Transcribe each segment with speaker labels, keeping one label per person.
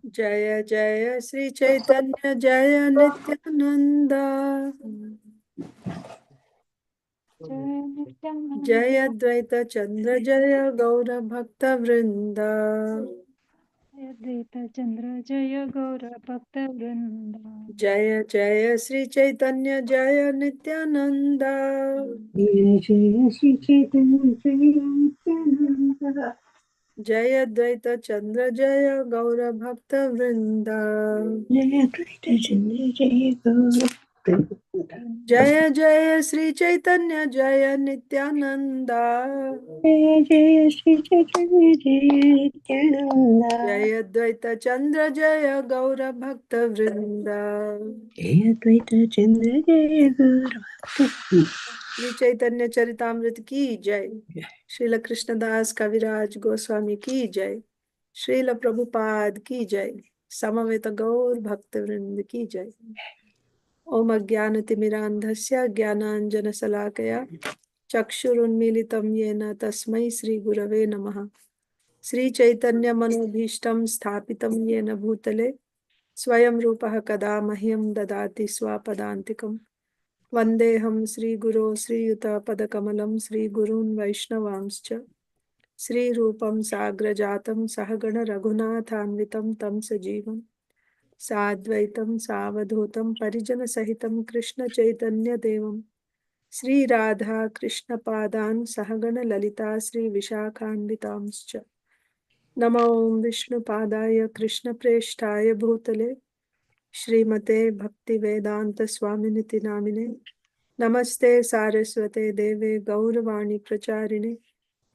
Speaker 1: जय जय श्री चैतन्य जय नित्यानंदा जय अद्वैत चंद्र जय गौर भक्त वृंदा
Speaker 2: अद्वैत चंद्र जय गौर भक्त वृंदा
Speaker 1: जय जय श्री चैतन्य जय नित्यानंदा
Speaker 3: जय जय श्री चैतन्य जय नित्यानंद
Speaker 1: जय अद्वैत चंद्र जय गौर भक्त वृंदा
Speaker 3: जय अद्वैत चंद्र जय गौर
Speaker 1: जय जय श्री चैतन्य जय नित्यानंदा
Speaker 3: जय जय श्री चैतन्य जय नित्यानंद
Speaker 1: जय अद्वैत चंद्र जय गौर भक्त वृंदा
Speaker 3: जय अद्वैत चंद्र जय गौर
Speaker 1: श्री चैतन्य चरितामृत की जय। श्रील कृष्णदास कविराज गोस्वामी की जय। श्रील प्रभुपाद की जय। समवेत गौर भक्त वृंद की जय। ओम अज्ञानतिमिरान्धस्य ज्ञानाञ्जनशलाकया चक्षुरुन्मीलितं येन तस्मै श्रीगुरवे नमः। श्रीचैतन्यमनोभीष्टं स्थापितं येन भूतले स्वयं रूपः कदा मह्यं ददाति स्वापदान्तिकम्। वन्देऽहं श्रीगुरो श्रीयुतपदकमलं श्रीगुरून् वैष्णवांश्च श्रीरूपं साग्रजातं सहगण रघुनाथान्वितं तं सजीवं साद्वैतं सावधूतं परिजनसहितं कृष्णचैतन्यदेवं श्रीराधा कृष्णपादान् सहगण ललिता श्रीविशाखान्वितांश्च नमो विष्णुपादाय कृष्णप्रेष्ठाय भूतले श्रीमते भक्तिवेदांत स्वामिनिति नामिने नमस्ते सारस्वते देवे गौरवाणी प्रचारिणे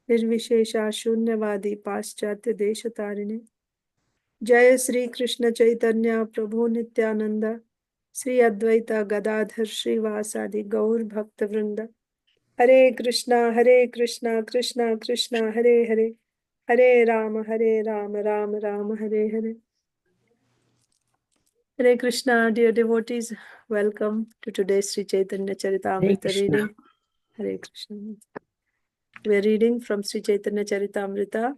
Speaker 1: निर्विशेषा शून्यवादी पाश्चात्य देशतारिणे जय श्री कृष्ण चैतन्य प्रभु नित्यानंद श्री अद्वैत गदाधर श्रीवासादि गौर भक्त वृंद हरे Krishna Krishna Krishna Hare Hare Hare Ram Ram Ram Hare Hare. Hare Krishna, dear devotees, welcome to today's Sri Chaitanya Charitamrita reading. Hare Krishna. We are reading from Sri Chaitanya Charitamrita,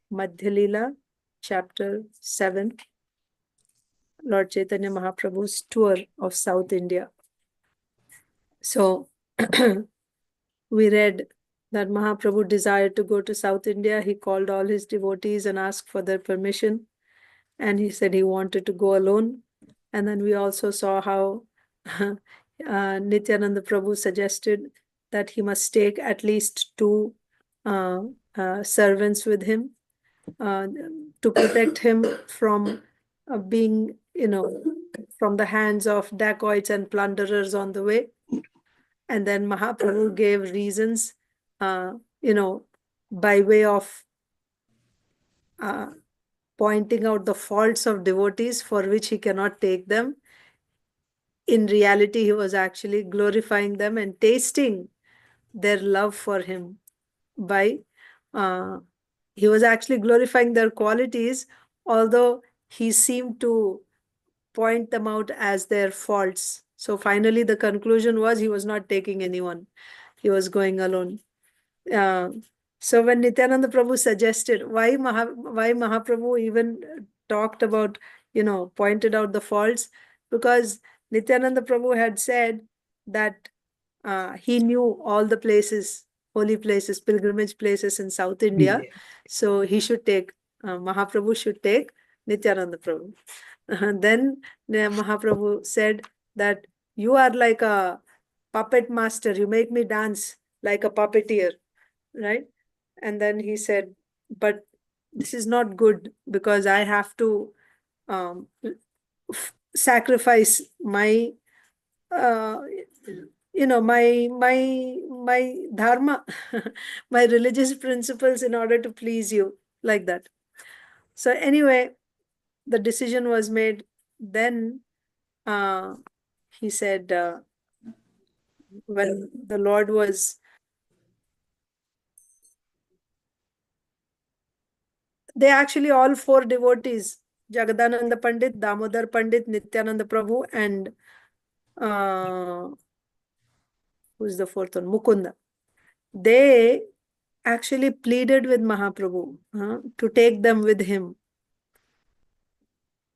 Speaker 1: Madhya Leela, chapter 7, Lord Chaitanya Mahaprabhu's tour of South India. So, we read that Mahaprabhu desired to go to South India. He called all his devotees and asked for their permission. And he said he wanted to go alone. And then we also saw how Nityananda Prabhu suggested that he must take at least two servants with him to protect him from being, from the hands of dacoits and plunderers on the way. And then Mahaprabhu gave reasons, by way of pointing out the faults of devotees for which he cannot take them. In reality, he was actually glorifying them and tasting their love for him by, he was actually glorifying their qualities, although he seemed to point them out as their faults. So finally, the conclusion was he was not taking anyone. He was going alone. So when Nityananda Prabhu suggested why Mahaprabhu even talked about, pointed out the faults, because Nityananda Prabhu had said that he knew all the places, holy places, pilgrimage places in South India. So he should take, Mahaprabhu should take Nityananda Prabhu. Then Mahaprabhu said that you are like a puppet master. You make me dance like a puppeteer, right? And then he said, but this is not good because I have to sacrifice my my dharma, my religious principles in order to please you, like that. So anyway, the decision was made. Then he said, when the Lord was, they actually all four devotees, Jagadananda Pandit, Damodar Pandit, Nityananda Prabhu, and who's the fourth one? Mukunda. They actually pleaded with Mahaprabhu to take them with him.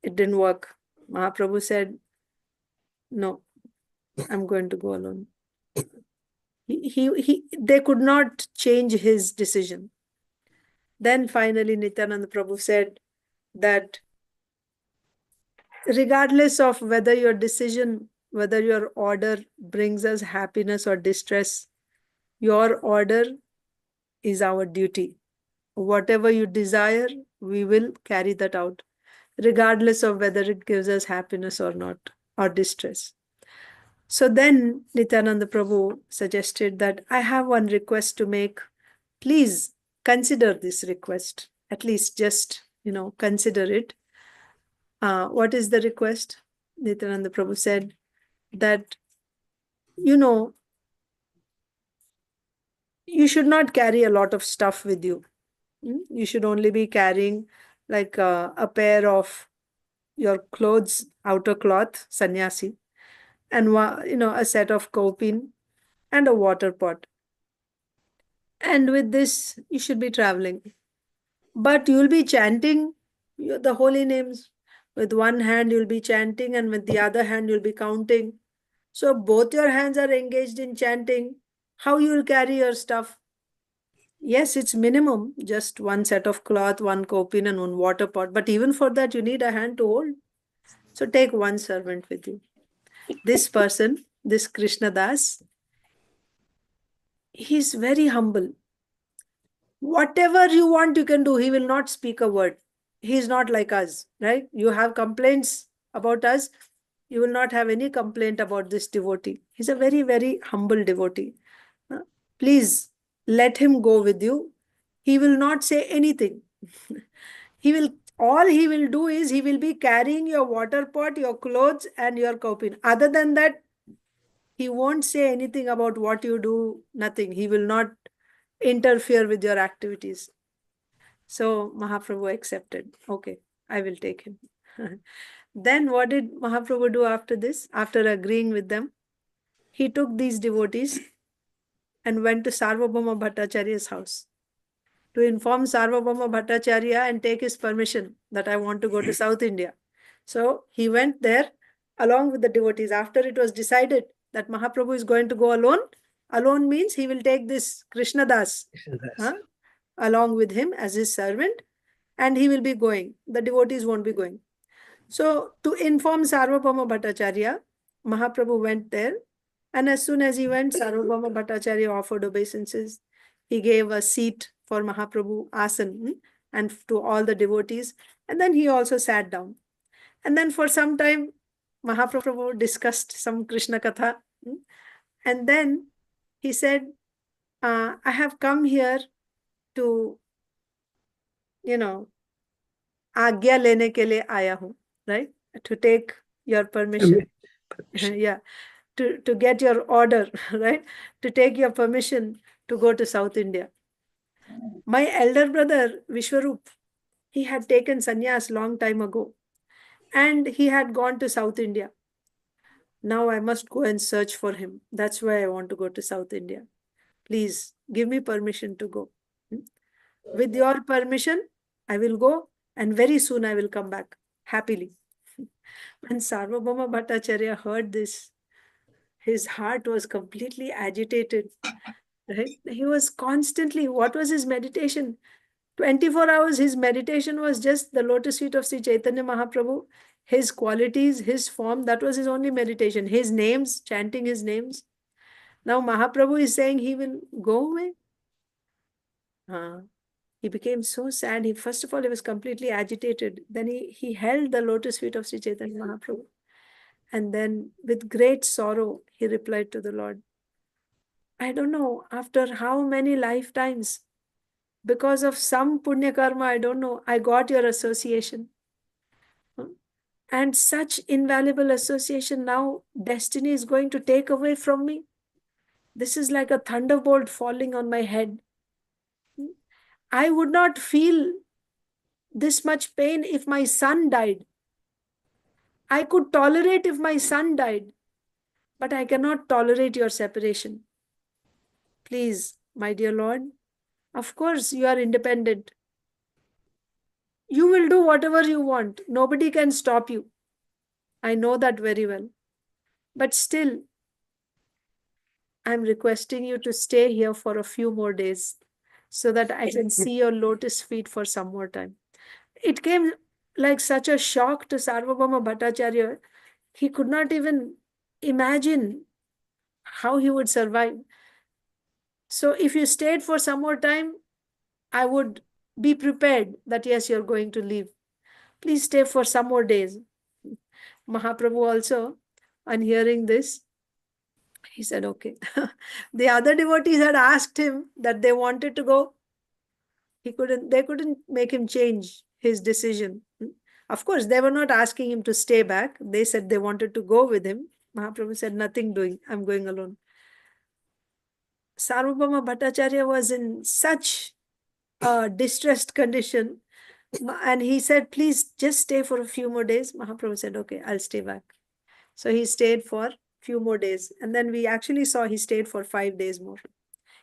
Speaker 1: it didn't work. Mahaprabhu said, no, I'm going to go alone. They could not change his decision. Then finally Nityananda Prabhu said that regardless of whether your decision, whether your order brings us happiness or distress, your order is our duty. Whatever you desire, we will carry that out, regardless of whether it gives us happiness or not, or distress. So then Nityananda Prabhu suggested that I have one request to make. Please consider this request. At least just, consider it. What is the request? Nityananda Prabhu said that, you should not carry a lot of stuff with you. You should only be carrying like a pair of your clothes, outer cloth, sannyasi, and a set of kopin and a water pot. And with this, you should be traveling. But you'll be chanting the holy names. With one hand, you'll be chanting, and with the other hand, you'll be counting. So both your hands are engaged in chanting. How you will carry your stuff? Yes, it's minimum, just one set of cloth, one kopin, and one water pot. But even for that, you need a hand to hold. So take one servant with you. This person, this Krishna Das, he's very humble. Whatever you want, you can do. He will not speak a word. He's not like us, right? You have complaints about us. You will not have any complaint about this devotee. He's a very, very humble devotee. Please let him go with you. He will not say anything. All he will do is he will be carrying your water pot, your clothes, and your kopin. Other than that, he won't say anything about what you do, nothing. He will not interfere with your activities. So Mahaprabhu accepted. Okay, I will take him. Then what did Mahaprabhu do after this? After agreeing with them, he took these devotees and went to Sarvabhauma Bhattacharya's house to inform Sarvabhauma Bhattacharya and take his permission that I want to go to South India. So he went there along with the devotees. After it was decided that Mahaprabhu is going to go alone, alone means he will take this Krishna Das along with him as his servant, and he will be going. The devotees won't be going. So to inform Sarvabhauma Bhattacharya, Mahaprabhu went there, and as soon as he went, Sarvabhauma Bhattacharya offered obeisances. He gave a seat for Mahaprabhu, asan, and to all the devotees, and then he also sat down. And then for some time, Mahaprabhu discussed some Krishna Katha, and then he said, I have come here to, आज्ञा लेने के लिए आया हूँ, right? To take your permission. Yeah, to get your order, right? To take your permission to go to South India. My elder brother, Vishwarup, he had taken sannyas long time ago, and he had gone to South India. Now I must go and search for him. That's why I want to go to South India. Please give me permission to go. With your permission, I will go, and very soon I will come back happily. When Sarvabhauma Bhattacharya heard this, his heart was completely agitated. Right? He was constantly, what was his meditation? 24 hours, his meditation was just the lotus feet of Sri Chaitanya Mahaprabhu, his qualities, his form, that was his only meditation. His names, chanting his names. Now Mahaprabhu is saying he will go away. He became so sad. First of all, he was completely agitated. Then he held the lotus feet of Sri Chaitanya Mahaprabhu. And then with great sorrow, he replied to the Lord, I don't know, after how many lifetimes, because of some punya karma, I don't know, I got your association. And such invaluable association, now destiny is going to take away from me. This is like a thunderbolt falling on my head. I would not feel this much pain if my son died. I could tolerate if my son died, but I cannot tolerate your separation. Please, my dear Lord, of course you are independent. You will do whatever you want. Nobody can stop you. I know that very well. But still, I'm requesting you to stay here for a few more days so that I can see your lotus feet for some more time. It came like such a shock to Sarvabhauma Bhattacharya. He could not even imagine how he would survive. So if you stayed for some more time, I would be prepared that yes, you're going to leave. Please stay for some more days. Mahaprabhu also, on hearing this, he said, okay. The other devotees had asked him that they wanted to go. They couldn't make him change his decision. Of course, they were not asking him to stay back. They said they wanted to go with him. Mahaprabhu said, nothing doing. I'm going alone. Sarvabhauma Bhattacharya was in such a distressed condition. And he said, please just stay for a few more days. Mahaprabhu said, okay, I'll stay back. So he stayed for a few more days. And then we actually saw he stayed for 5 days more.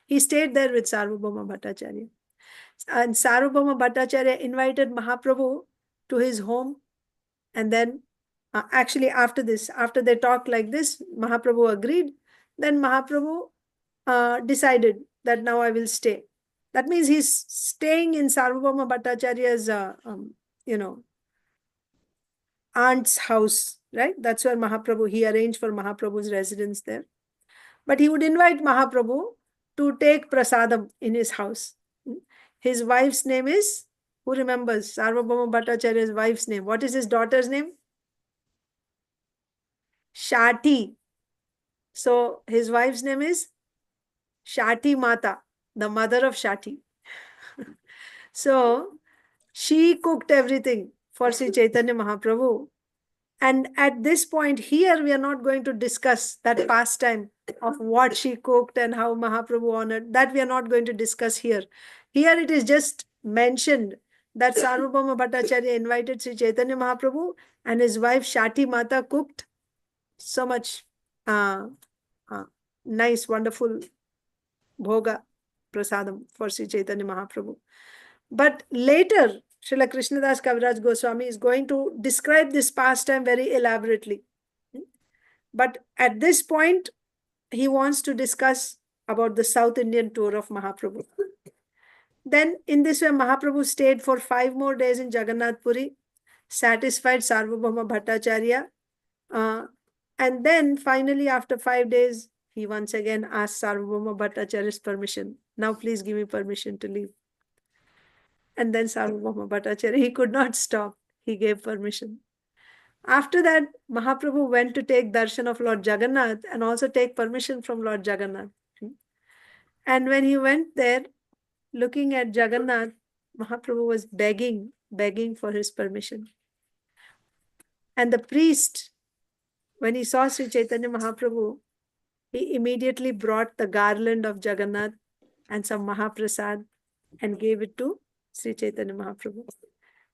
Speaker 1: He stayed there with Sarvabhauma Bhattacharya. And Sarvabhauma Bhattacharya invited Mahaprabhu to his home. And then actually after this, after they talked like this, Mahaprabhu agreed. Then Mahaprabhu decided that now I will stay. That means he's staying in Sarvabhauma Bhattacharya's, aunt's house, right? That's where Mahaprabhu, he arranged for Mahaprabhu's residence there. But he would invite Mahaprabhu to take prasadam in his house. His wife's name is, who remembers Sarvabhauma Bhattacharya's wife's name? What is his daughter's name? Shati. So his wife's name is Shati Mata, the mother of Shati. So she cooked everything for Sri Chaitanya Mahaprabhu. And at this point here, we are not going to discuss that pastime of what she cooked and how Mahaprabhu honored. That we are not going to discuss here. Here it is just mentioned that Sarvabhauma Bhattacharya invited Sri Chaitanya Mahaprabhu and his wife Shati Mata cooked so much nice, wonderful bhoga prasadam for Sri Chaitanya Mahaprabhu. But later, Srila Krishnadas Kaviraj Goswami is going to describe this pastime very elaborately. But at this point, he wants to discuss about the South Indian tour of Mahaprabhu. Then in this way, Mahaprabhu stayed for 5 more days in Jagannath Puri, satisfied Sarvabhauma Bhattacharya. And then finally, after 5 days, he once again asked Sarvabhauma Bhattacharya's permission. Now please give me permission to leave. And then Sarvabhauma Bhattacharya, he could not stop. He gave permission. After that, Mahaprabhu went to take darshan of Lord Jagannath and also take permission from Lord Jagannath. And when he went there, looking at Jagannath, Mahaprabhu was begging for his permission. And the priest, when he saw Sri Chaitanya Mahaprabhu, he immediately brought the garland of Jagannath and some Mahaprasad and gave it to Sri Chaitanya Mahaprabhu.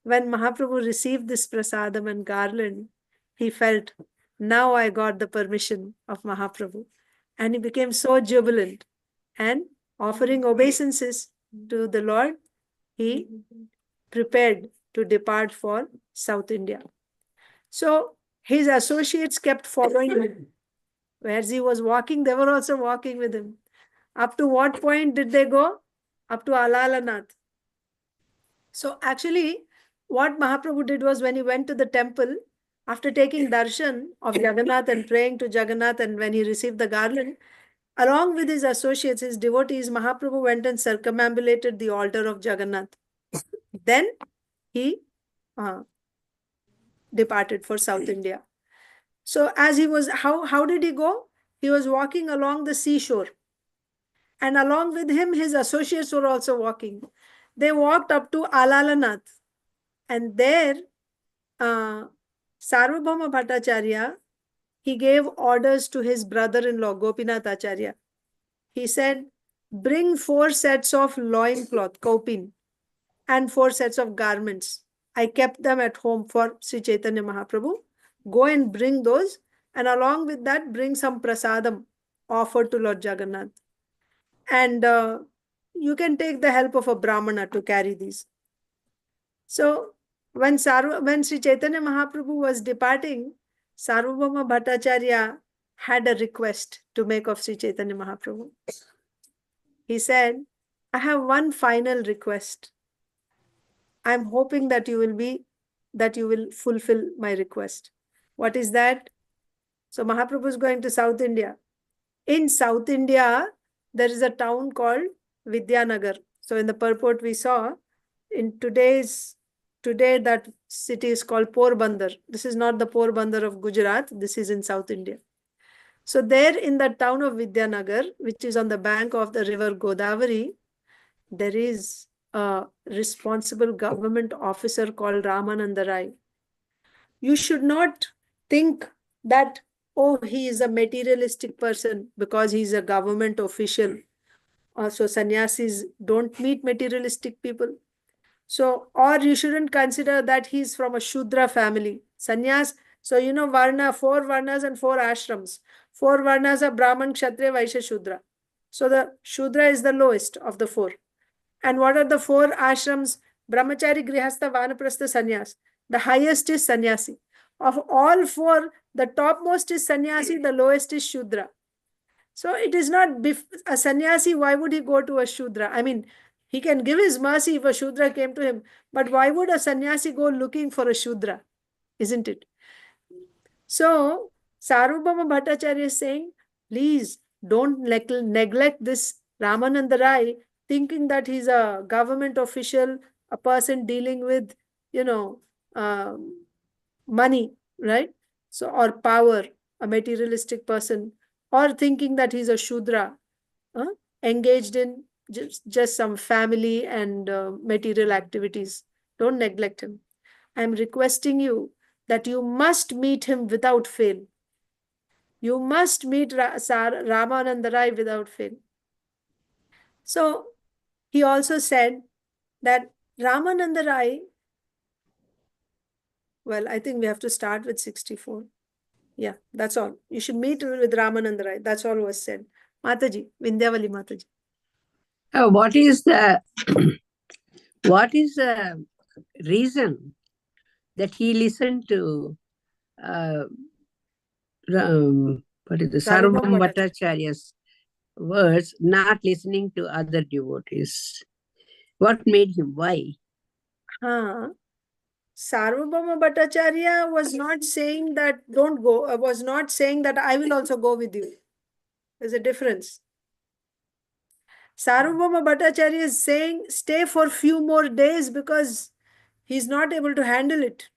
Speaker 1: When Mahaprabhu received this prasadam and garland, he felt, now I got the permission of Mahaprabhu. And he became so jubilant. And offering obeisances to the Lord, he prepared to depart for South India. So his associates kept following him. Whereas he was walking, they were also walking with him. Up to what point did they go? Up to Alalanath. So actually, what Mahaprabhu did was when he went to the temple, after taking darshan of Jagannath and praying to Jagannath, and when he received the garland, along with his associates, his devotees, Mahaprabhu went and circumambulated the altar of Jagannath. Then he departed for South India. So as he was, how did he go? He was walking along the seashore. And along with him, his associates were also walking. They walked up to Alalanath. And there, Sarvabhauma Bhattacharya, he gave orders to his brother-in-law, Gopinath Acharya. He said, bring 4 sets of loincloth, kaupin, and 4 sets of garments. I kept them at home for Sri Chaitanya Mahaprabhu. Go and bring those. And along with that, bring some prasadam offered to Lord Jagannath. And you can take the help of a brahmana to carry these. So When Sri Chaitanya Mahaprabhu was departing, Sarvabhauma Bhattacharya had a request to make of Sri Chaitanya Mahaprabhu. He said, I have one final request. I'm hoping that you will fulfill my request. What is that? So Mahaprabhu is going to South India. In South India, there is a town called Vidyanagar. So in the purport we saw, today that city is called Porbandar. This is not the Porbandar of Gujarat. This is in South India. So there in the town of Vidyanagar, which is on the bank of the river Godavari, there is a responsible government officer called Ramananda Rai. You should not think that, oh, he is a materialistic person because he's a government official. So sannyasis don't meet materialistic people. So, or you shouldn't consider that he's from a Shudra family. Sannyas, so Varna, 4 Varnas and 4 ashrams. 4 Varnas are Brahman, Kshatriya, Vaishya, Shudra. So the Shudra is the lowest of the 4. And what are the 4 ashrams? Brahmachari, Grihastha, Vanaprastha, Sannyas. The highest is Sannyasi. Of all 4, the topmost is Sannyasi, the lowest is Shudra. So it is not a sannyasi, why would he go to a Shudra? I mean, he can give his mercy if a Shudra came to him, but why would a sannyasi go looking for a Shudra? Isn't it? So, Sarvabhauma Bhattacharya is saying, please don't neglect this Ramananda Rai, thinking that he's a government official, a person dealing with, money, right? So, or power, a materialistic person, or thinking that he's a Shudra, engaged in just some family and material activities. Don't neglect him. I'm requesting you that you must meet him without fail. You must meet Ramananda Rai without fail. So he also said that Ramananda Rai, well, I think we have to start with 64. Yeah, that's all. You should meet with Ramananda Rai. That's all was said. Mataji, Vindhyavali Mataji.
Speaker 3: What is the what is the reason that he listened to what is the Sarvabhauma Bhattacharya's words, not listening to other devotees? What made him? Why?
Speaker 1: Sarvabhauma Bhattacharya was not saying that don't go, was not saying that I will also go with you. There's a difference. Sarvabhauma Bhattacharya is saying stay for few more days because he's not able to handle it.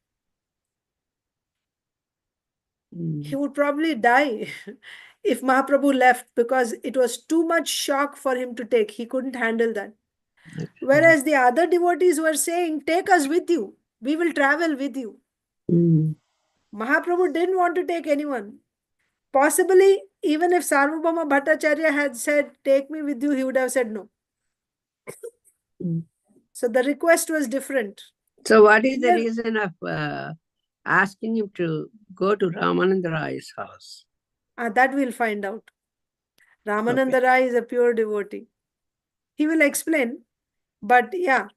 Speaker 1: He would probably die if Mahaprabhu left because it was too much shock for him to take. He couldn't handle that. Whereas the other devotees were saying, take us with you. We will travel with you. Mahaprabhu didn't want to take anyone. Possibly, even if Sarvabhauma Bhattacharya had said, take me with you, he would have said no. So the request was different.
Speaker 3: So what is the reason of asking him to go to Ramananda Rai's house?
Speaker 1: That we'll find out. Ramananda Rai is a pure devotee. He will explain. But yeah,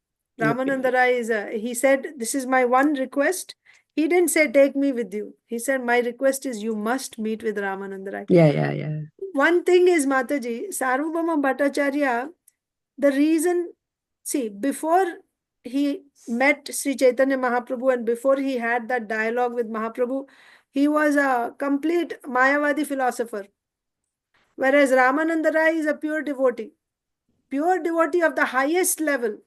Speaker 1: Ramananda Rai he said, this is my one request. He didn't say, take me with you. He said, my request is you must meet with Ramananda Rai.
Speaker 3: Yeah.
Speaker 1: One thing is, Mataji, Sarvabhauma Bhattacharya, the reason, see, before he met Sri Chaitanya Mahaprabhu and before he had that dialogue with Mahaprabhu, he was a complete Mayavadi philosopher. Whereas Ramananda Rai is a pure devotee of the highest level.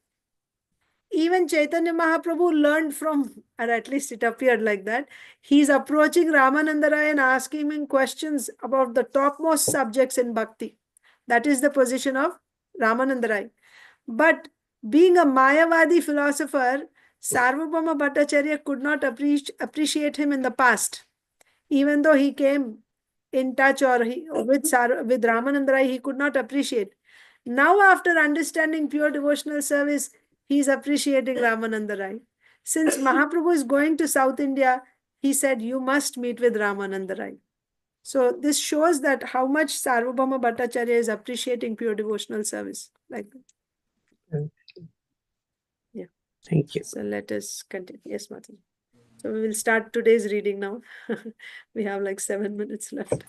Speaker 1: Even Chaitanya Mahaprabhu learned from, or at least it appeared like that, he's approaching Ramananda Rai and asking him questions about the topmost subjects in bhakti. That is the position of Ramananda Rai. But being a Mayavadi philosopher, Sarvabhauma Bhattacharya could not appreciate him in the past. Even though he came in touch with Ramananda Rai, he could not appreciate. Now, after understanding pure devotional service, he is appreciating Ramananda Rai. Since Mahaprabhu is going to South India, he said, you must meet with Ramananda Rai. So this shows that how much Sarvabhauma Bhattacharya is appreciating pure devotional service. Like that.
Speaker 3: Okay.
Speaker 1: Yeah.
Speaker 3: Thank you.
Speaker 1: So let us continue. Yes, Mataji. So we will start today's reading now. We have like 7 minutes left.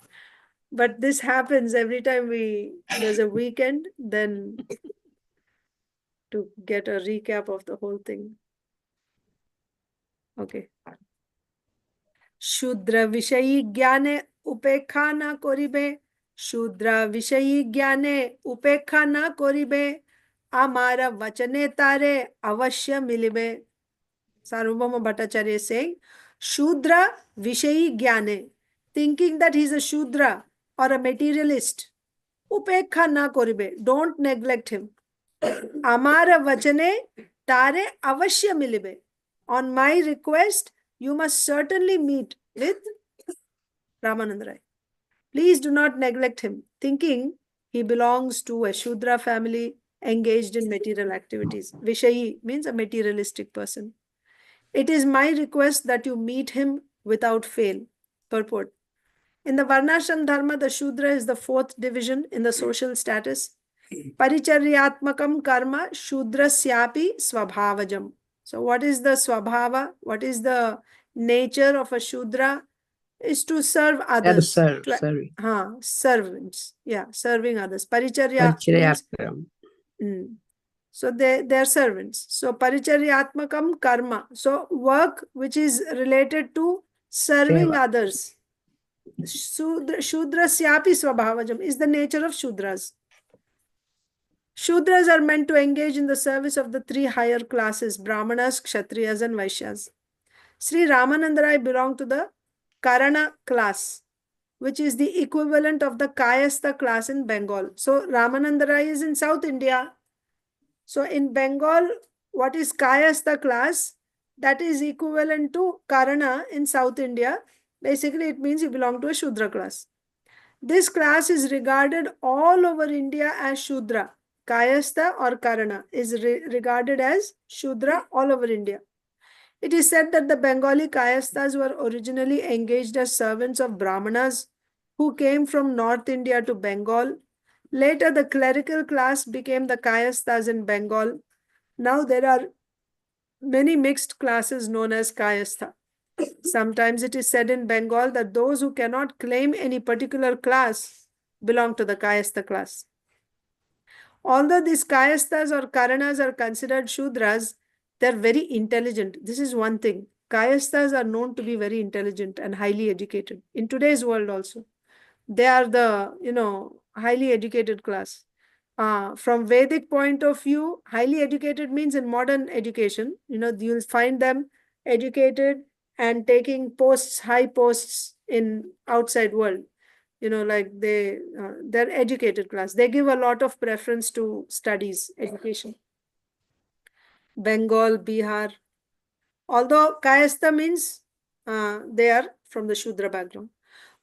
Speaker 1: But this happens every time there's a weekend, then to get a recap of the whole thing. Okay. Shudra Vishayi Gyane Upekha na koribe. Shudra Vishayi Gyane Upekha na koribe. Amara Vachane Tare Avashya Milibe. Sarvabhauma Bhattacharya is saying, Shudra Vishayi Gyane, thinking that he's a Shudra or a materialist. Upekha na koribe, don't neglect him. Amara Vachane Tare Avashya Milibe. On my request, you must certainly meet with Ramananda Rai. Please do not neglect him, thinking he belongs to a Shudra family engaged in material activities. Vishayi means a materialistic person. It is my request that you meet him without fail. Purport. In the Varnashram Dharma, the Shudra is the fourth division in the social status. Paricharyatmakam karma Shudrasyapi Swabhavajam. So what is the Swabhava? What is the nature of a Shudra? Is to serve others. Servants. Yeah, serving others. Paricharya means, so they are servants. So paricharyatmakam karma. So work which is related to serving others. Shudrasyapi swabhavajam is the nature of Shudras. Shudras are meant to engage in the service of the three higher classes, Brahmanas, Kshatriyas and Vaishyas. Sri Ramananda Rai belonged to the Karana class, which is the equivalent of the Kayastha class in Bengal. So Ramananda Rai is in South India. So in Bengal, what is Kayastha class? That is equivalent to Karana in South India. Basically, it means you belong to a Shudra class. This class is regarded all over India as Shudra. Kayastha or Karana is regarded as Shudra all over India. It is said that the Bengali Kayasthas were originally engaged as servants of Brahmanas who came from North India to Bengal. Later, the clerical class became the Kayasthas in Bengal. Now there are many mixed classes known as Kayastha. Sometimes it is said in Bengal that those who cannot claim any particular class belong to the Kayastha class. Although these Kayasthas or Karanas are considered Shudras, they are very intelligent. This is one thing. Kayasthas are known to be very intelligent and highly educated. In today's world also, they are the, highly educated class. From Vedic point of view, highly educated means in modern education, you'll find them educated and taking posts, high posts in outside world. Like they're educated class. They give a lot of preference to studies, education. Bengal, Bihar. Although Kayastha means they are from the Shudra background.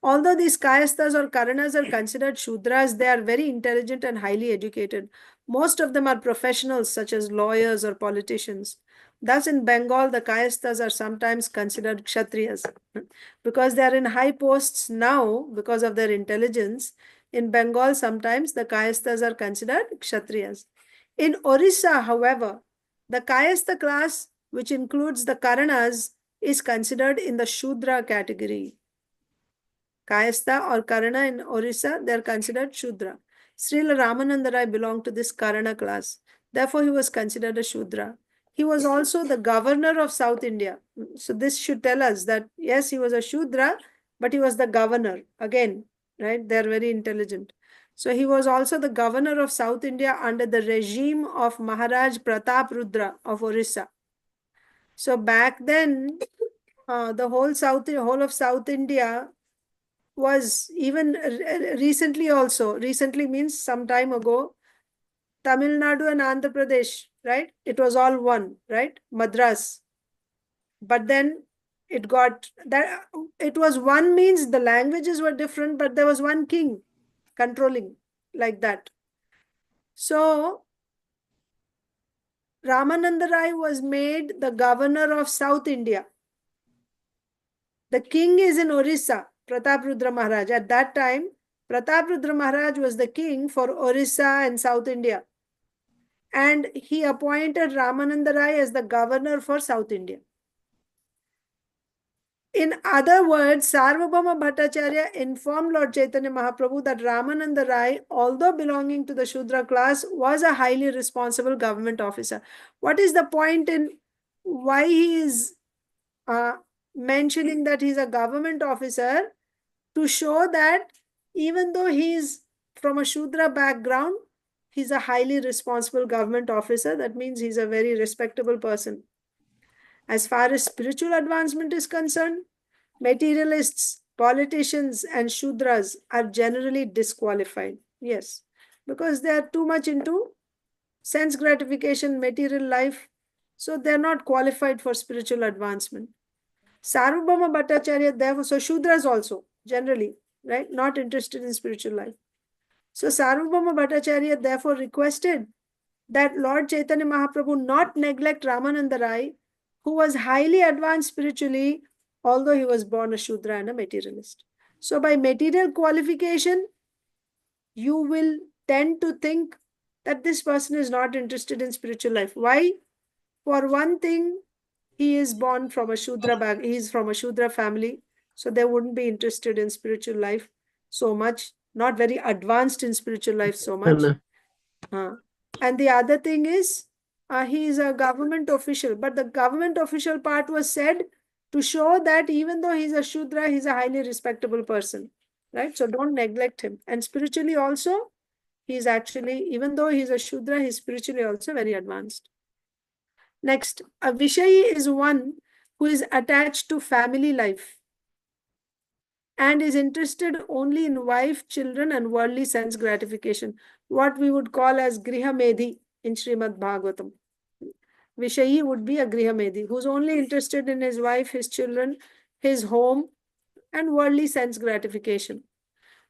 Speaker 1: Although these Kayasthas or Karanas are considered Shudras, they are very intelligent and highly educated. Most of them are professionals such as lawyers or politicians. Thus in Bengal, the Kayasthas are sometimes considered Kshatriyas. Because they are in high posts now, because of their intelligence, in Bengal sometimes the Kayasthas are considered Kshatriyas. In Orissa, however, the Kayastha class, which includes the Karanas, is considered in the Shudra category. Kayastha or Karana in Orissa, they are considered Shudra. Srila Ramananda Rai belonged to this Karana class. Therefore, he was considered a Shudra. He was also the governor of South India. So this should tell us that, yes, he was a Shudra, but he was the governor. Again, right? They are very intelligent. So he was also the governor of South India under the regime of Maharaj Pratap Rudra of Orissa. So back then, the whole of South India was even recently means some time ago, Tamil Nadu and Andhra Pradesh, right? It was all one, right? Madras. But then it got that it was one means the languages were different, but there was one king controlling like that. So Ramananda Rai was made the governor of South India. The king is in Orissa, Pratap Rudra Maharaj. At that time, Pratap Rudra Maharaj was the king for Orissa and South India. and he appointed Ramananda Rai as the governor for South India. In other words, Sarvabhauma Bhattacharya informed Lord Chaitanya Mahaprabhu that Ramananda Rai, although belonging to the Shudra class, was a highly responsible government officer. What is the point in why he is mentioning that he's a government officer? To show that even though he is from a Shudra background, he's a highly responsible government officer. That means he's a very respectable person. As far as spiritual advancement is concerned, materialists, politicians, and Shudras are generally disqualified. Yes, because they are too much into sense gratification, material life, so they're not qualified for spiritual advancement. Sarvabhauma Bhattacharya, therefore, so Shudras also, generally, right, not interested in spiritual life. So Sarvabhauma Bhattacharya therefore requested that Lord Chaitanya Mahaprabhu not neglect Ramananda Rai, who was highly advanced spiritually, although he was born a Shudra and a materialist. So by material qualification, you will tend to think that this person is not interested in spiritual life. Why? For one thing, he is born from a Shudra bag. He is from a Shudra family, so they wouldn't be interested in spiritual life so much, not very advanced in spiritual life so much. And the other thing is, he is a government official, but the government official part was said to show that even though he's a Shudra, he's a highly respectable person, right? So don't neglect him. And spiritually also, he's actually, even though he's a Shudra, he's spiritually also very advanced. Next, a Vishayi is one who is attached to family life and is interested only in wife, children, and worldly sense gratification, what we would call as Grihamedhi in Srimad Bhagavatam. Vishayi would be a Grihamedhi, who's only interested in his wife, his children, his home, and worldly sense gratification.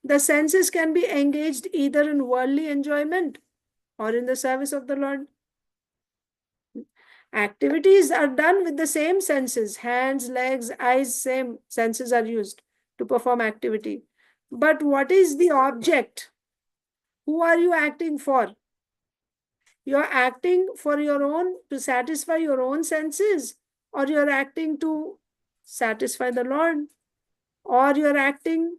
Speaker 1: The senses can be engaged either in worldly enjoyment or in the service of the Lord. Activities are done with the same senses, hands, legs, eyes, same senses are used to perform activity. But what is the object? Who are you acting for? You're acting for your own, to satisfy your own senses, or you're acting to satisfy the Lord, or you're acting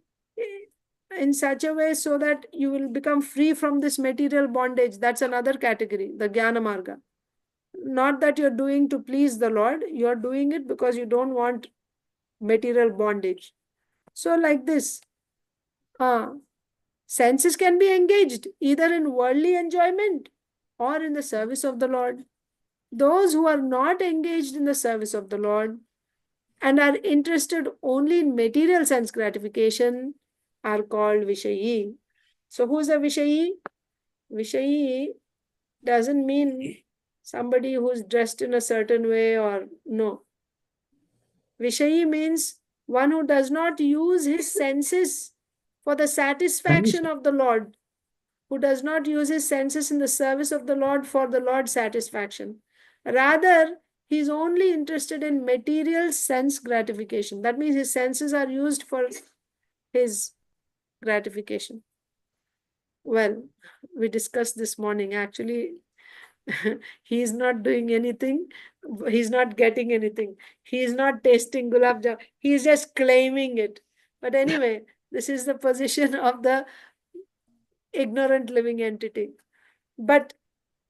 Speaker 1: in such a way so that you will become free from this material bondage. That's another category, the Jnana Marga. Not that you're doing to please the Lord, you're doing it because you don't want material bondage. So like this, senses can be engaged either in worldly enjoyment or in the service of the Lord. Those who are not engaged in the service of the Lord and are interested only in material sense gratification are called Vishayi. So who's a Vishayi? Vishayi doesn't mean somebody who's dressed in a certain way or no. Vishayi means one who does not use his senses for the satisfaction of the Lord, who does not use his senses in the service of the Lord for the Lord's satisfaction. Rather, he is only interested in material sense gratification. That means his senses are used for his gratification. Well, we discussed this morning. Actually, he is not doing anything. He's not getting anything. He is not tasting gulab jamun. He is just claiming it. But anyway, this is the position of the ignorant living entity. But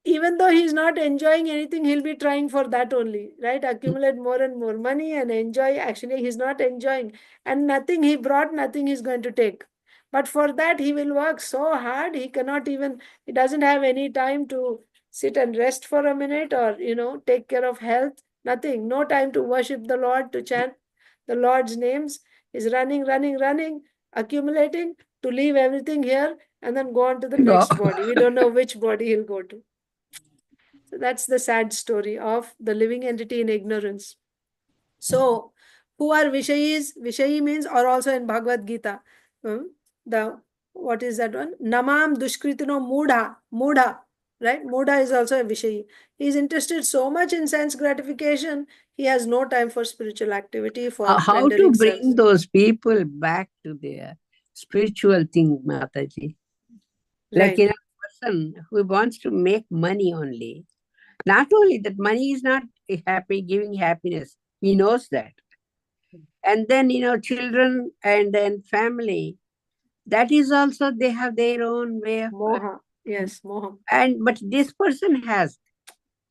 Speaker 1: even though he's not enjoying anything, he'll be trying for that only, right? Accumulate more and more money and enjoy. Actually, he's not enjoying. And nothing, he brought nothing he's going to take. But for that, he will work so hard, he cannot even, he doesn't have any time to sit and rest for a minute or, take care of health. Nothing. No time to worship the Lord, to chant the Lord's names. He's running, running, running, accumulating to leave everything here and then go on to the next body. We don't know which body he'll go to. So that's the sad story of the living entity in ignorance. So, who are Vishayis? Vishayi means, or also in Bhagavad Gita, what is that one? Namam Dushkritino Mudha. Mudha, right? Mudha is also a Vishayi. He is interested so much in sense gratification, he has no time for spiritual activity, for
Speaker 3: how to
Speaker 1: rendering
Speaker 3: bring
Speaker 1: service.
Speaker 3: those people back to their spiritual thing, Mataji? Like
Speaker 1: Right.
Speaker 3: a person who wants to make money only. Not only that, money is not giving happiness. He knows that. And then, children and then family. That is also, they have their own way of.
Speaker 1: Moha. Yes, moha.
Speaker 3: But this person has,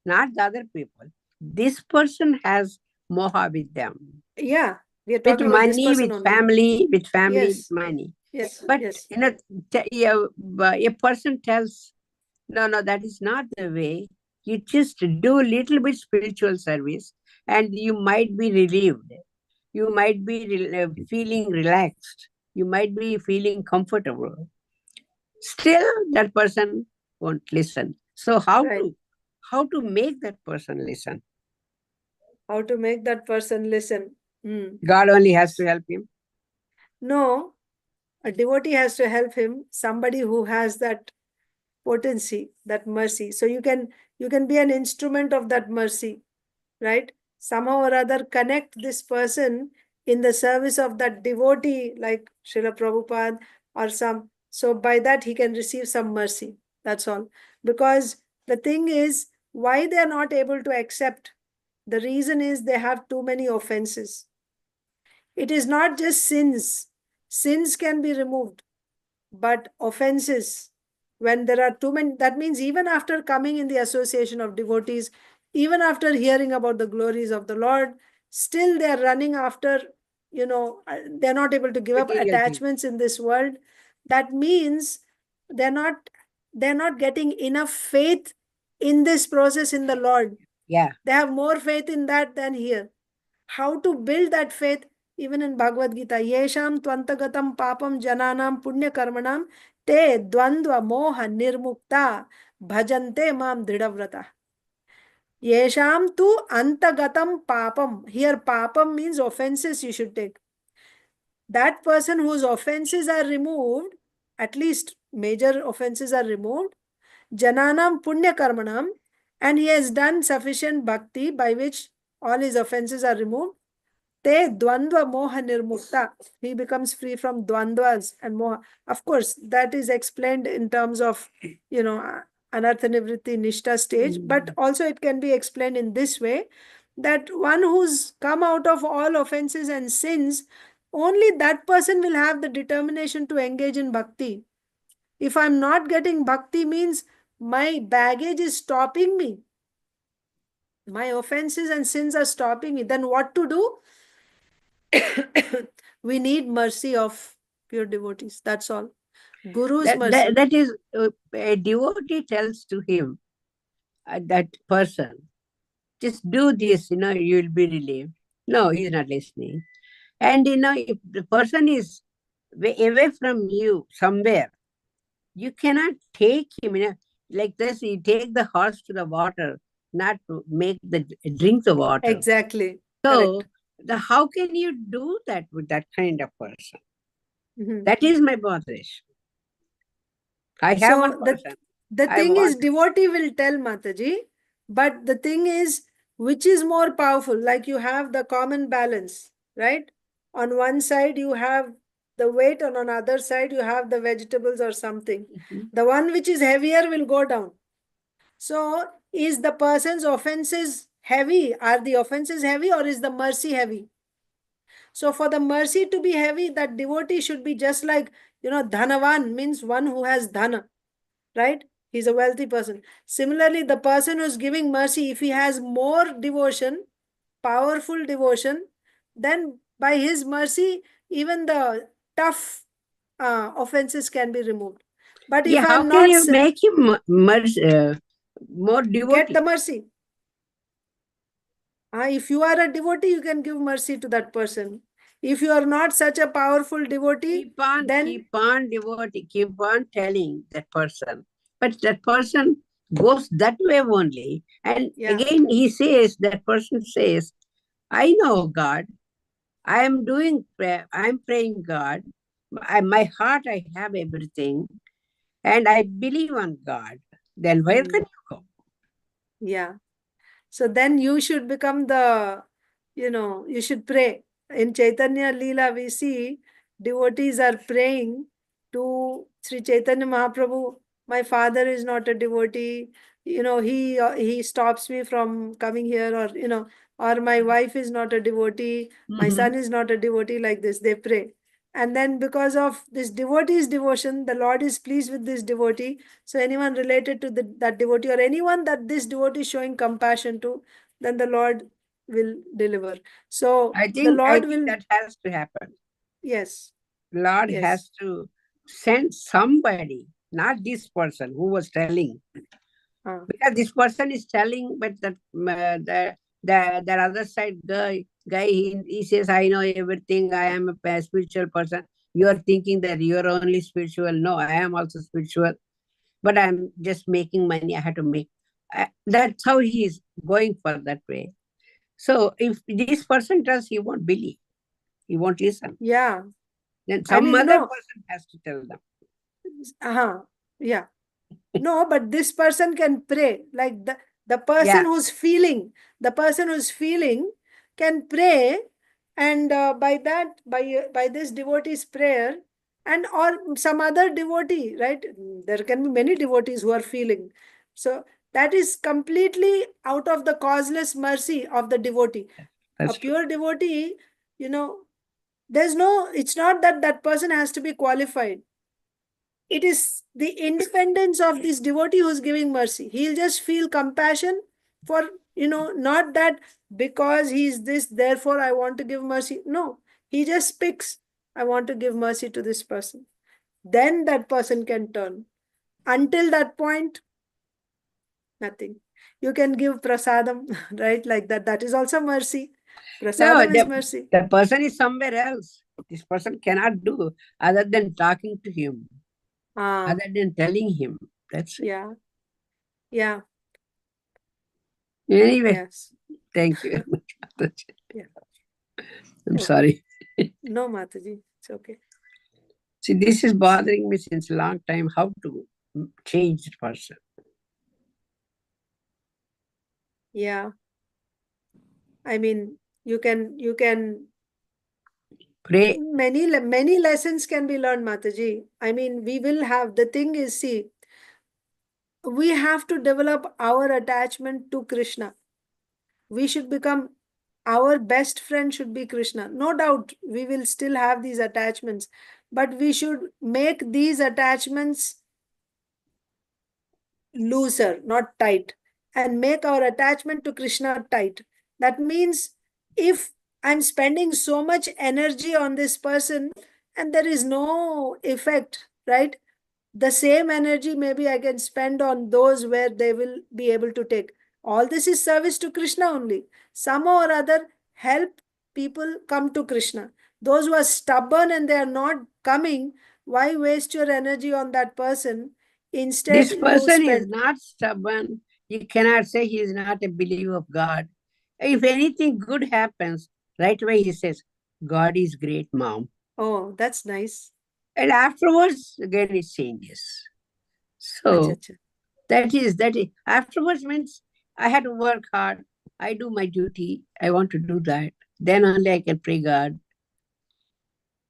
Speaker 3: not the other people. This person has moha with them.
Speaker 1: Yeah, we are
Speaker 3: With
Speaker 1: talking about this
Speaker 3: money,
Speaker 1: person
Speaker 3: with
Speaker 1: only.
Speaker 3: family,
Speaker 1: Yes.
Speaker 3: money.
Speaker 1: Yes.
Speaker 3: But
Speaker 1: Yes.
Speaker 3: a person tells, no, that is not the way. You just do a little bit spiritual service and you might be relieved. You might be feeling relaxed. You might be feeling comfortable. Still, that person won't listen. So
Speaker 1: Right.
Speaker 3: how to make that person listen?
Speaker 1: How to make that person listen?
Speaker 3: God only has to help him.
Speaker 1: No, a devotee has to help him. Somebody who has that potency, that mercy. So you can be an instrument of that mercy, right? Somehow or other connect this person in the service of that devotee, like Srila Prabhupada or some. So by that he can receive some mercy. That's all. Because the thing is, why they are not able to accept, the reason is they have too many offenses. It is not just sins. Sins can be removed, but offenses, when there are too many, that means even after coming in the association of devotees, even after hearing about the glories of the Lord, still they are running after, they're not able to give up
Speaker 3: Material things.
Speaker 1: attachments in this world. That means they're not they're not getting enough faith in this process in the Lord.
Speaker 3: Yeah.
Speaker 1: They have more faith in that than here. How to build that faith? Even in Bhagavad Gita, yesham twantagatam papam jananam punya karmanam te dvandva moha nirmukta bhajante mam dridhavrata. Yesham tu antagatam papam. Here papam means offenses you should take. That person whose offenses are removed, at least major offenses are removed, jananam punya karmanam, and he has done sufficient bhakti by which all his offenses are removed. Te dvandva moha nirmukta. He becomes free from dvandvas and moha. Of course, that is explained in terms of, anartha-nivritti nishta stage, but also it can be explained in this way, that one who's come out of all offenses and sins, only that person will have the determination to engage in bhakti. If I'm not getting bhakti, means my baggage is stopping me. My offenses and sins are stopping me. Then what to do? We need mercy of pure devotees. That's all. Guru's mercy.
Speaker 3: That is, a devotee tells to him, that person, just do this, you'll be relieved. No, he's not listening. And, if the person is away from you somewhere, you cannot take him, like this, you take the horse to the water, not to make drink the water.
Speaker 1: Exactly.
Speaker 3: So,
Speaker 1: Correct.
Speaker 3: how can you do that with that kind of person?
Speaker 1: Mhm.
Speaker 3: That is my botheration. I have
Speaker 1: So
Speaker 3: one person.
Speaker 1: the
Speaker 3: I
Speaker 1: thing is,
Speaker 3: want.
Speaker 1: devotee will tell Mataji, but the thing is, which is more powerful? Like you have the common balance, right? On one side you have the weight, and on other side you have the vegetables or something. The one which is heavier will go down. So is the person's offenses heavy? Are the offenses heavy, or is the mercy heavy? So for the mercy to be heavy, that devotee should be just like, dhanavan means one who has dhana, right? He's a wealthy person. Similarly, the person who's giving mercy, if he has more devotion, powerful devotion, then by his mercy, even the tough offenses can be removed. But if
Speaker 3: Yeah, how
Speaker 1: I'm
Speaker 3: can
Speaker 1: not
Speaker 3: you make him more
Speaker 1: get the
Speaker 3: devotee?
Speaker 1: mercy. If you are a devotee, you can give mercy to that person. If you are not such a powerful devotee, then
Speaker 3: Keep on devotee, keep on telling that person. But that person goes that way only. And
Speaker 1: yeah,
Speaker 3: again, that person says, I know God. I am doing prayer. I'm praying God. My heart, I have everything. And I believe on God. Then where can you go?
Speaker 1: yeah. So then you should become you should pray. In Chaitanya Leela, we see devotees are praying to Sri Chaitanya Mahaprabhu my father is not a devotee, he stops me from coming here, or my wife is not a devotee, my son is not a devotee, like this they pray. And then because of this devotee's devotion, the Lord is pleased with this devotee. So anyone related to that devotee, or anyone that this devotee is showing compassion to, then the Lord will deliver. So
Speaker 3: I
Speaker 1: the
Speaker 3: think
Speaker 1: Lord will,
Speaker 3: that has to happen.
Speaker 1: yes,
Speaker 3: Lord
Speaker 1: yes.
Speaker 3: has to send somebody, not this person who was telling. Because this person is telling, but that other side guy he says, I know everything, I am a spiritual person. You are thinking that you are only spiritual. No, I am also spiritual, but I'm just making money. I have to make. That's how he is going for that way. So if this person does, he won't believe. He won't listen.
Speaker 1: Yeah.
Speaker 3: Then
Speaker 1: I
Speaker 3: some
Speaker 1: mean,
Speaker 3: other
Speaker 1: no.
Speaker 3: person has to tell them.
Speaker 1: Yeah. No, but this person can pray. Like the person
Speaker 3: Yeah.
Speaker 1: who's feeling, the person who's feeling can pray, and by this devotee's prayer, and or some other devotee, right? There can be many devotees who are feeling. So that is completely out of the causeless mercy of the devotee.
Speaker 3: That's
Speaker 1: A
Speaker 3: true.
Speaker 1: pure devotee, you know, it's not that that person has to be qualified. It is the independence of this devotee who's giving mercy. He'll just feel compassion for, not that because he's this, therefore I want to give mercy. No, he just picks, I want to give mercy to this person. Then that person can turn. Until that point, nothing. You can give prasadam, right? Like that. That is also mercy.
Speaker 3: No,
Speaker 1: Prasadam is mercy.
Speaker 3: the person is somewhere else. This person cannot do other than talking to him, other than telling him. That's it.
Speaker 1: Yeah. Yeah.
Speaker 3: Anyway,
Speaker 1: Yes.
Speaker 3: thank you very much, Mataji.
Speaker 1: Yeah.
Speaker 3: I'm
Speaker 1: Okay.
Speaker 3: sorry.
Speaker 1: No, Mataji. It's okay.
Speaker 3: See, this is bothering me since a long time. How to change the person?
Speaker 1: Yeah. I mean, you can
Speaker 3: Pray.
Speaker 1: many lessons can be learned, Mataji. I mean, we will have, the thing is, see, we have to develop our attachment to Krishna. We should become, our best friend should be Krishna. No doubt we will still have these attachments, but we should make these attachments looser, not tight, and make our attachment to Krishna tight. That means if I'm spending so much energy on this person and there is no effect, right? The same energy maybe I can spend on those where they will be able to take. All this is service to Krishna only. Some or other help people come to Krishna. Those who are stubborn and they are not coming, why waste your energy on that person? Instead,
Speaker 3: This
Speaker 1: you
Speaker 3: person is
Speaker 1: spend.
Speaker 3: not stubborn. You cannot say he is not a believer of God. If anything good happens, right away he says, God is great, mom.
Speaker 1: Oh, that's nice.
Speaker 3: And afterwards, again it changes.
Speaker 1: Acha,
Speaker 3: So
Speaker 1: acha.
Speaker 3: that is afterwards means I had to work hard. I do my duty. I want to do that. Then only I can pray God.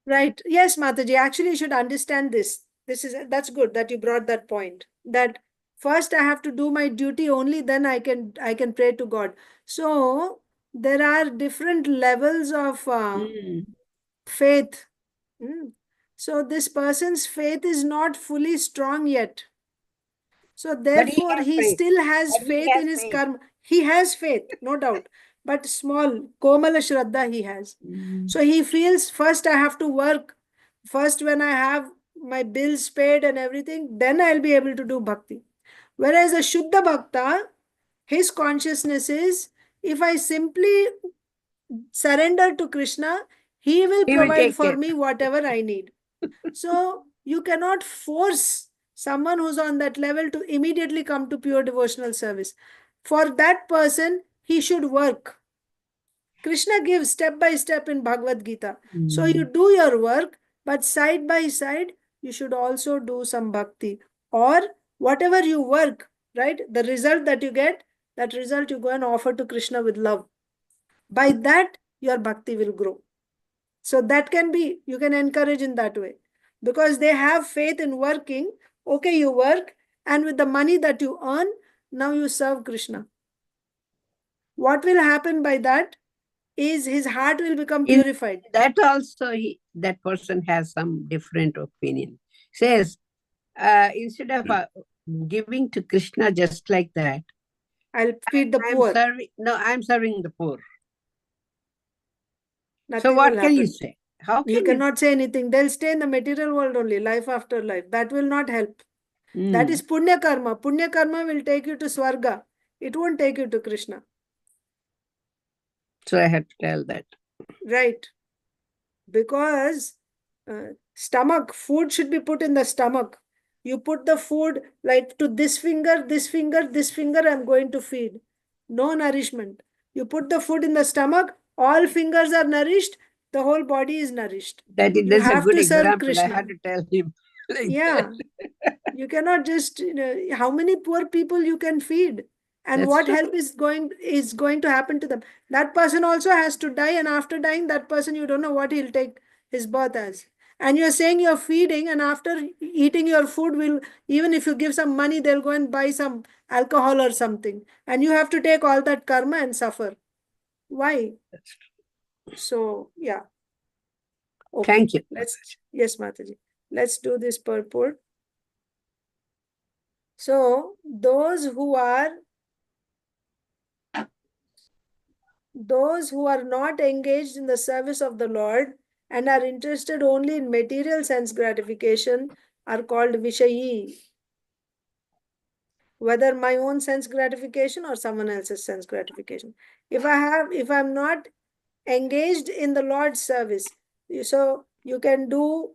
Speaker 1: Right. Yes, Mataji. Actually, you should understand this. That's good that you brought that point. That first I have to do my duty, only then I can pray to God. So there are different levels of
Speaker 3: Mm.
Speaker 1: faith. Mm. So this person's faith is not fully strong yet. So
Speaker 3: But he
Speaker 1: therefore,
Speaker 3: has
Speaker 1: he
Speaker 3: faith.
Speaker 1: still has
Speaker 3: But he
Speaker 1: faith
Speaker 3: has
Speaker 1: in his
Speaker 3: faith.
Speaker 1: karma. He has faith, no doubt, but small, Komala Shraddha he has.
Speaker 3: Mm.
Speaker 1: So he feels, first I have to work. First, when I have my bills paid and everything, then I'll be able to do bhakti. Whereas a Shuddha Bhakta, his consciousness is, if I simply surrender to Krishna, he will
Speaker 3: He will
Speaker 1: provide
Speaker 3: take
Speaker 1: for
Speaker 3: care.
Speaker 1: me whatever I need. So you cannot force someone who's on that level to immediately come to pure devotional service. For that person, he should work. Krishna gives step by step in Bhagavad Gita. So you
Speaker 3: Mm.
Speaker 1: do your work, but side by side, you should also do some bhakti. Or whatever you work, right? The result that you get, that result you go and offer to Krishna with love. By that, your bhakti will grow. So that can you can encourage in that way. Because they have faith in working. Okay, you work. and with the money that you earn, now you serve Krishna. What will happen by that is his heart will become
Speaker 3: In
Speaker 1: purified.
Speaker 3: that also, that person has some different opinion. Says, instead of giving to Krishna just like that,
Speaker 1: I'll feed the poor.
Speaker 3: I'm serving the poor.
Speaker 1: Nothing
Speaker 3: So what
Speaker 1: will
Speaker 3: can you
Speaker 1: happen.
Speaker 3: say? How can
Speaker 1: You cannot say anything. They'll stay in the material world only, life after life. That will not help. That is punya karma. Punya karma will take you to Swarga. It won't take you to Krishna.
Speaker 3: So I have to tell that.
Speaker 1: Right. Because stomach, food should be put in the stomach. You put the food like to this finger, this finger, this finger, I'm going to feed. No nourishment. You put the food in the stomach, all fingers are nourished, the whole body is nourished. You
Speaker 3: That's a
Speaker 1: have
Speaker 3: good
Speaker 1: to serve
Speaker 3: example. I
Speaker 1: Krishna.
Speaker 3: had to tell him. Like
Speaker 1: Yeah. You cannot just, how many poor people you can feed? And
Speaker 3: That's
Speaker 1: what
Speaker 3: true.
Speaker 1: help is going to happen to them? That person also has to die, and after dying, that person, you don't know what he'll take his birth as. And you're saying you're feeding, and after eating your food, will even if you give some money, they'll go and buy some alcohol or something, and you have to take all that karma and suffer. Why?
Speaker 3: That's true.
Speaker 1: So yeah. Okay.
Speaker 3: Thank you.
Speaker 1: Yes, Mataji. Let's do this purport. So those who are not engaged in the service of the Lord and are interested only in material sense gratification are called Vishayi. Whether my own sense gratification or someone else's sense gratification. If I'm not engaged in the Lord's service, so you can do,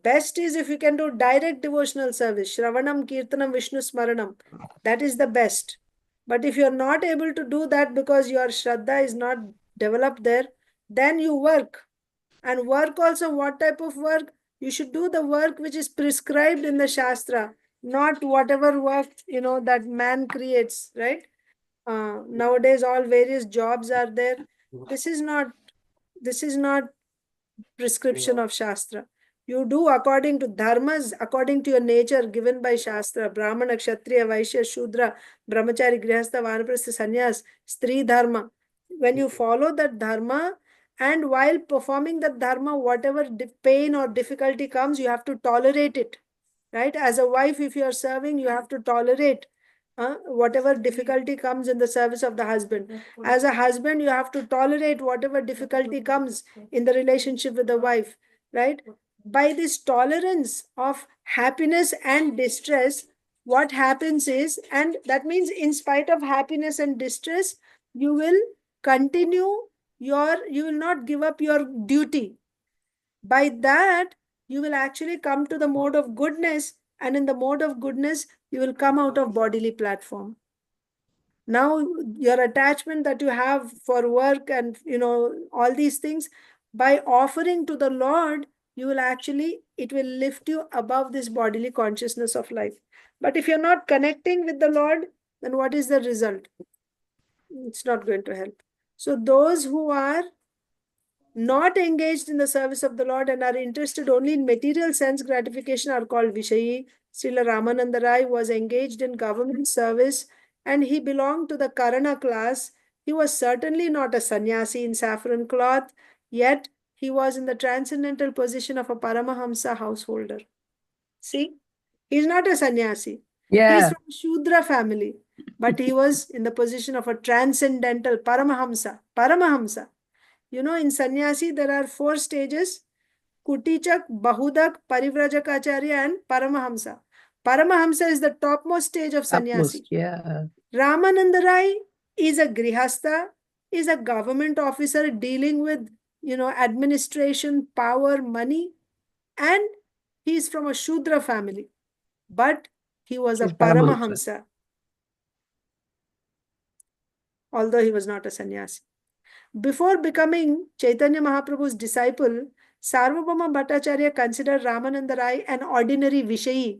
Speaker 1: best is if you can do direct devotional service, Shravanam, Kirtanam, Vishnu Smaranam. That is the best. But if you're not able to do that because your Shraddha is not developed there, then you work. And work also, what type of work? You should do the work which is prescribed in the Shastra, not whatever work, that man creates, right? Nowadays, all various jobs are there. This is not prescription of Shastra. You do according to dharmas, according to your nature given by Shastra. Brahmana, Kshatriya, Vaishya, Shudra, Brahmachari, Grihastha, Vanaprastha, Sannyas, Stri Dharma. When you follow that dharma, and while performing that dharma, whatever pain or difficulty comes, you have to tolerate it. Right? As a wife, if you are serving, you have to tolerate whatever difficulty comes in the service of the husband. As a husband, you have to tolerate whatever difficulty comes in the relationship with the wife, right? By this tolerance of happiness and distress, what happens is, and that means in spite of happiness and distress, you will continue you will not give up your duty. By that, you will actually come to the mode of goodness, and in the mode of goodness, you will come out of bodily platform. Now your attachment that you have for work and all these things, by offering to the Lord, you will actually, it will lift you above this bodily consciousness of life. But if you're not connecting with the Lord, then what is the result? It's not going to help. So those who are not engaged in the service of the Lord and are interested only in material sense gratification are called Vishayi. Srila Ramananda Rai was engaged in government service and he belonged to the Karana class. He was certainly not a sannyasi in saffron cloth, yet he was in the transcendental position of a Paramahamsa householder. See, he's not a sannyasi.
Speaker 3: Yeah.
Speaker 1: He's from Shudra family, but he was in the position of a transcendental Paramahamsa. Paramahamsa. In sannyasi, there are 4 stages: Kutichak, Bahudak, Parivrajacharya, and Paramahamsa. Paramahamsa is the topmost stage of sannyasi.
Speaker 3: Upmost, yeah.
Speaker 1: Ramananda Rai is a grihastha, is a government officer dealing with, administration, power, money, and he is from a Shudra family. But he was a
Speaker 3: He's Paramahamsa.
Speaker 1: Paramahamsa, although he was not a sannyasi. Before becoming Chaitanya Mahaprabhu's disciple, Sarvabhauma Bhattacharya considered Ramananda Rai an ordinary Vishayi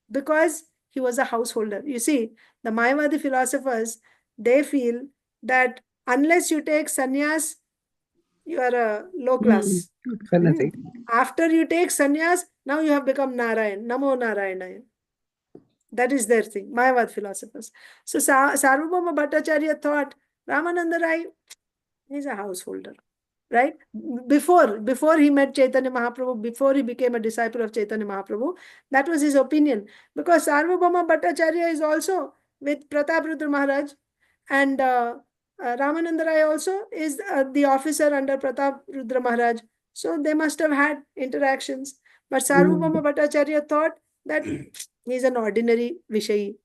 Speaker 1: because he was a householder. You see, the Mayavadi philosophers, they feel that unless you take sannyas, you are a low class.
Speaker 3: Good for nothing.
Speaker 1: After you take sannyas, now you have become Narayan, Namo Narayana. That is their thing, Mayavad philosophers. So Sarvabhauma Bhattacharya thought Ramananda Rai is a householder, right? Before he met Chaitanya Mahaprabhu, before he became a disciple of Chaitanya Mahaprabhu, that was his opinion. Because Sarvabhauma Bhattacharya is also with Pratap Rudra Maharaj, and Ramananda Rai also is the officer under Pratap Rudra Maharaj. So they must have had interactions. But Sarvabhauma Bhattacharya thought that he's an ordinary Vishayi.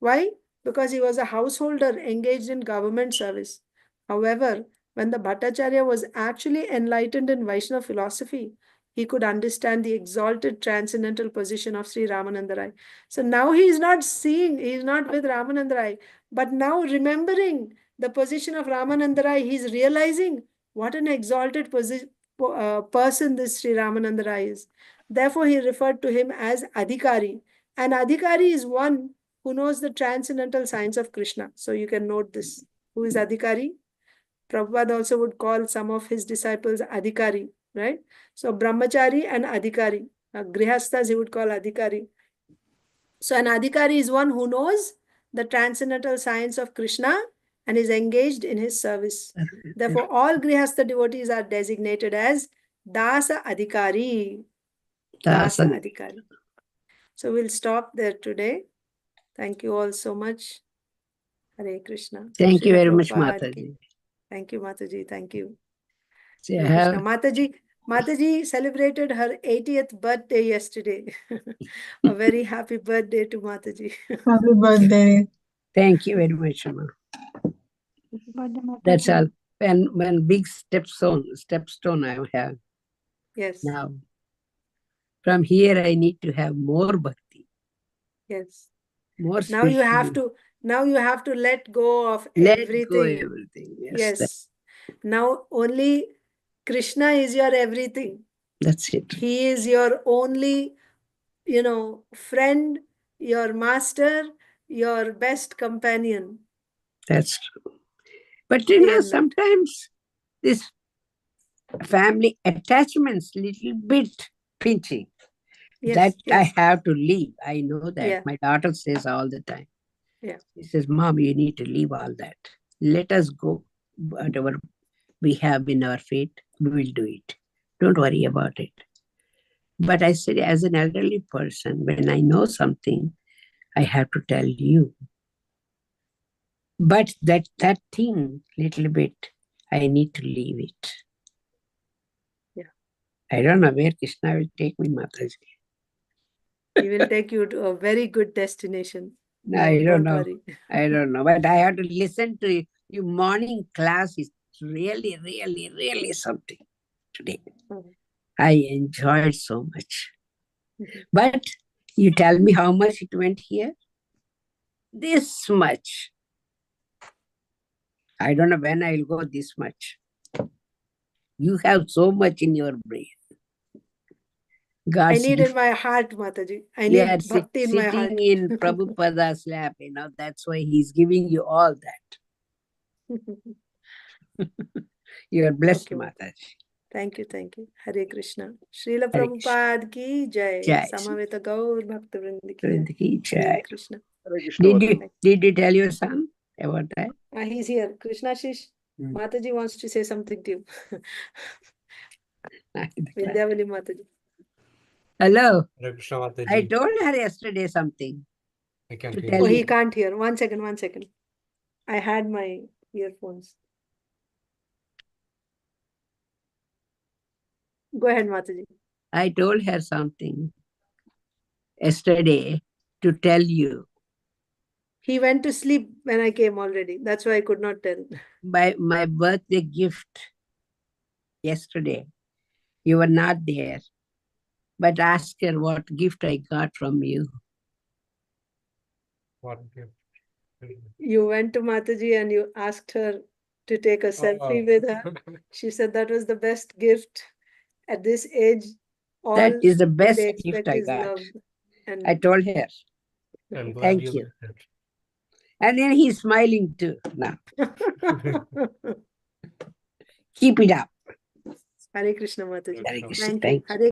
Speaker 1: Why? Because he was a householder engaged in government service. However, when the Bhattacharya was actually enlightened in Vaishnava philosophy, he could understand the exalted transcendental position of Sri Ramananda Rai. So now he is not seeing, he is not with Ramananda Rai, but now remembering the position of Ramananda Rai, he is realizing what an exalted person this Sri Ramananda Rai is. Therefore, he referred to him as Adhikari. And Adhikari is one who knows the transcendental science of Krishna. So you can note this. Who is Adhikari? Prabhupada also would call some of his disciples Adhikari, right? So Brahmachari and Adhikari. Grihasthas he would call Adhikari. So an Adhikari is one who knows the transcendental science of Krishna and is engaged in his service. Therefore, all Grihastha devotees are designated as Dasa Adhikari. Dasa Adhikari. So we'll stop there today. Thank you all so much. Hare Krishna.
Speaker 3: Thank you
Speaker 1: Srila
Speaker 3: very much,
Speaker 1: Prabhupada
Speaker 3: Mataji.
Speaker 1: ki. Thank you, Mataji. Thank you.
Speaker 3: See, I
Speaker 1: Hare Krishna.
Speaker 3: have
Speaker 1: Mataji celebrated her 80th birthday yesterday. A very happy birthday to Mataji.
Speaker 2: Happy birthday.
Speaker 3: thank you very much, Amma.
Speaker 2: Birthday,
Speaker 3: That's
Speaker 2: Mataji.
Speaker 3: all. When big stepstone I have
Speaker 1: Yes.
Speaker 3: now. From here, I need to have more bhakti,
Speaker 1: Yes.
Speaker 3: more
Speaker 1: Now you have
Speaker 3: spirituality.
Speaker 1: to let go of
Speaker 3: Let go
Speaker 1: everything.
Speaker 3: everything. Yes,
Speaker 1: Yes. Now only Krishna is your everything.
Speaker 3: that's it.
Speaker 1: He is your only, friend, your master, your best companion.
Speaker 3: That's true. But
Speaker 1: Day and night.
Speaker 3: sometimes this family attachments little bit pinching.
Speaker 1: Yes,
Speaker 3: That I
Speaker 1: yes.
Speaker 3: have to leave. I know that.
Speaker 1: Yeah.
Speaker 3: My daughter says all the time.
Speaker 1: Yeah.
Speaker 3: She says, Mom, you need to leave all that. Let us go. Whatever we have in our fate, we will do it. Don't worry about it. But I said, as an elderly person, when I know something, I have to tell you. But that thing, little bit, I need to leave it.
Speaker 1: Yeah.
Speaker 3: I don't know where Krishna will take me, Mataji.
Speaker 1: He will take you to a very good destination. No,
Speaker 3: I don't know.
Speaker 1: worry.
Speaker 3: I don't know. But I have to listen to you. Morning class is really, really, really something today.
Speaker 1: Mhm.
Speaker 3: I enjoyed so much.
Speaker 1: Mhm.
Speaker 3: But you tell me how much it went here? This much. I don't know when I will go this much. You have so much in your brain.
Speaker 1: I
Speaker 3: God's
Speaker 1: need in
Speaker 3: gift.
Speaker 1: my heart, Mataji. I
Speaker 3: You are
Speaker 1: need bhakti in my heart.
Speaker 3: sitting in Prabhupada's lap, that's why he's giving you all that. You are blessed,
Speaker 1: Okay,
Speaker 3: Mataji.
Speaker 1: Thank you. Hare Krishna. Srila
Speaker 3: Hare Krishna.
Speaker 1: Prabhupada ki jai.
Speaker 3: Jai.
Speaker 1: Samaveta Gaur Bhakta Vrinda ki
Speaker 3: Vrinda ki
Speaker 1: jai. Hare
Speaker 3: jai.
Speaker 1: Krishna.
Speaker 4: Hare Krishna,
Speaker 3: Did you tell your son about that?
Speaker 1: He's here. Krishna Shish. Mataji wants to say something to you. Vindhyavali Mataji.
Speaker 3: Hello.
Speaker 4: Hare Krishna, Mataji.
Speaker 3: I told her yesterday something.
Speaker 4: I can't
Speaker 3: to
Speaker 4: hear
Speaker 3: tell
Speaker 1: Oh,
Speaker 4: you.
Speaker 1: he can't hear. One second. I had my earphones. Go ahead, Mataji.
Speaker 3: I told her something yesterday to tell you.
Speaker 1: He went to sleep when I came already. That's why I could not tell.
Speaker 3: By my birthday gift yesterday, you were not there. But ask her what gift I got from you.
Speaker 4: What gift?
Speaker 1: You went to Mataji and you asked her to take a selfie with her. She said that was the best gift at this age. All
Speaker 3: That is the best
Speaker 1: they
Speaker 3: gift
Speaker 1: expect
Speaker 3: I
Speaker 1: is
Speaker 3: got.
Speaker 1: love. And
Speaker 3: I told her.
Speaker 4: I'm glad
Speaker 3: Thank
Speaker 4: you
Speaker 3: you.
Speaker 4: liked it.
Speaker 3: And then he's smiling too now. Keep it up.
Speaker 1: Hare Krishna Mataji.
Speaker 4: Hare
Speaker 3: Krishna.
Speaker 1: Thank
Speaker 3: Thank
Speaker 1: you.
Speaker 3: you.
Speaker 1: Hare